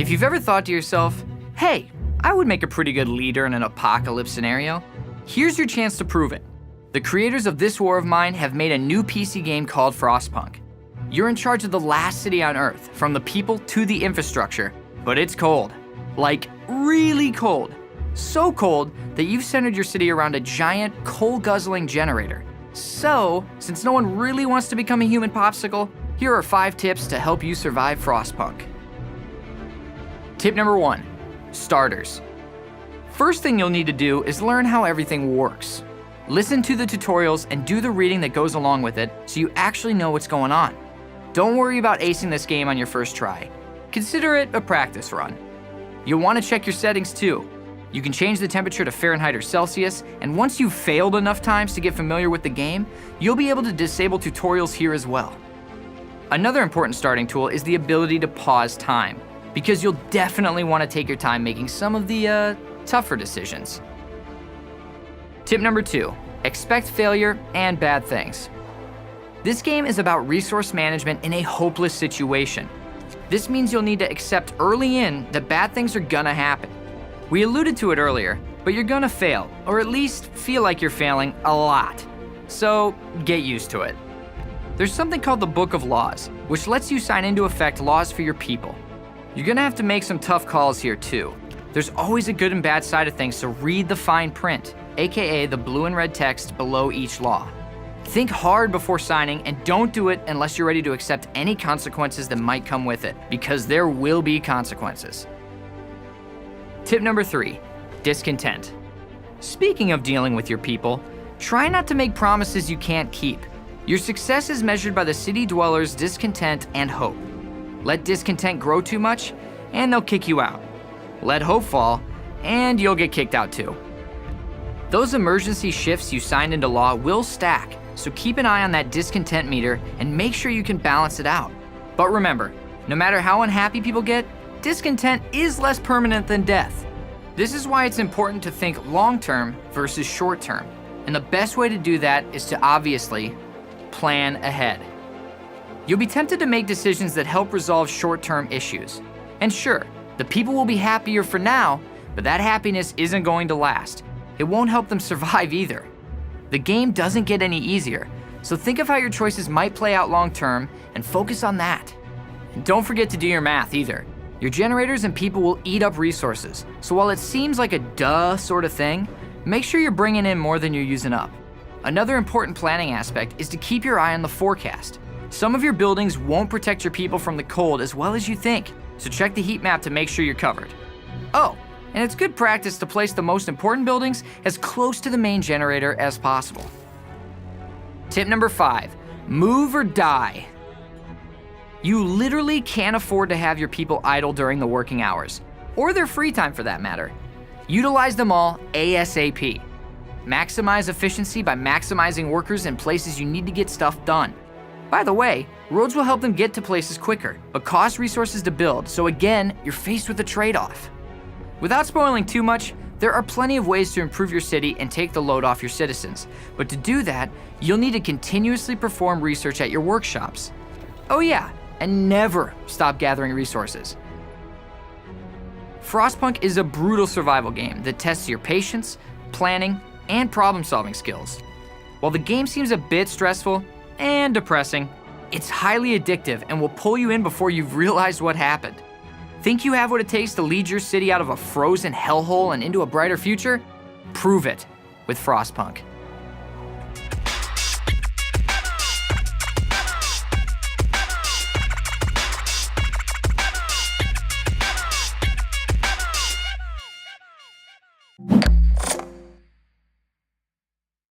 If you've ever thought to yourself, hey, I would make a pretty good leader in an apocalypse scenario, here's your chance to prove it. The creators of This War of Mine have made a new PC game called Frostpunk. You're in charge of the last city on Earth, from the people to the infrastructure, but it's cold. Like, really cold. So cold that you've centered your city around a giant, coal-guzzling generator. So, since no one really wants to become a human popsicle, here are 5 tips to help you survive Frostpunk. Tip number 1, starters. First thing you'll need to do is learn how everything works. Listen to the tutorials and do the reading that goes along with it so you actually know what's going on. Don't worry about acing this game on your first try. Consider it a practice run. You'll want to check your settings too. You can change the temperature to Fahrenheit or Celsius, and once you've failed enough times to get familiar with the game, you'll be able to disable tutorials here as well. Another important starting tool is the ability to pause time, because you'll definitely want to take your time making some of the tougher decisions. Tip number 2, expect failure and bad things. This game is about resource management in a hopeless situation. This means you'll need to accept early in that bad things are gonna happen. We alluded to it earlier, but you're gonna fail, or at least feel like you're failing a lot. So get used to it. There's something called the Book of Laws, which lets you sign into effect laws for your people. You're gonna have to make some tough calls here too. There's always a good and bad side of things, so read the fine print, aka the blue and red text below each law. Think hard before signing, and don't do it unless you're ready to accept any consequences that might come with it, because there will be consequences. Tip number 3, discontent. Speaking of dealing with your people, try not to make promises you can't keep. Your success is measured by the city dwellers' discontent and hope. Let discontent grow too much, and they'll kick you out. Let hope fall, and you'll get kicked out too. Those emergency shifts you signed into law will stack, so keep an eye on that discontent meter and make sure you can balance it out. But remember, no matter how unhappy people get, discontent is less permanent than death. This is why it's important to think long-term versus short-term, and the best way to do that is to obviously plan ahead. You'll be tempted to make decisions that help resolve short-term issues. And sure, the people will be happier for now, but that happiness isn't going to last. It won't help them survive either. The game doesn't get any easier, so think of how your choices might play out long-term and focus on that. And don't forget to do your math either. Your generators and people will eat up resources, so while it seems like a duh sort of thing, make sure you're bringing in more than you're using up. Another important planning aspect is to keep your eye on the forecast. Some of your buildings won't protect your people from the cold as well as you think, so check the heat map to make sure you're covered. Oh, and it's good practice to place the most important buildings as close to the main generator as possible. Tip number 5, move or die. You literally can't afford to have your people idle during the working hours, or their free time for that matter. Utilize them all ASAP. Maximize efficiency by maximizing workers in places you need to get stuff done. By the way, roads will help them get to places quicker, but cost resources to build, so again, you're faced with a trade-off. Without spoiling too much, there are plenty of ways to improve your city and take the load off your citizens, but to do that, you'll need to continuously perform research at your workshops. Oh yeah, and never stop gathering resources. Frostpunk is a brutal survival game that tests your patience, planning, and problem-solving skills. While the game seems a bit stressful and depressing, it's highly addictive and will pull you in before you've realized what happened. Think you have what it takes to lead your city out of a frozen hellhole and into a brighter future? Prove it with Frostpunk.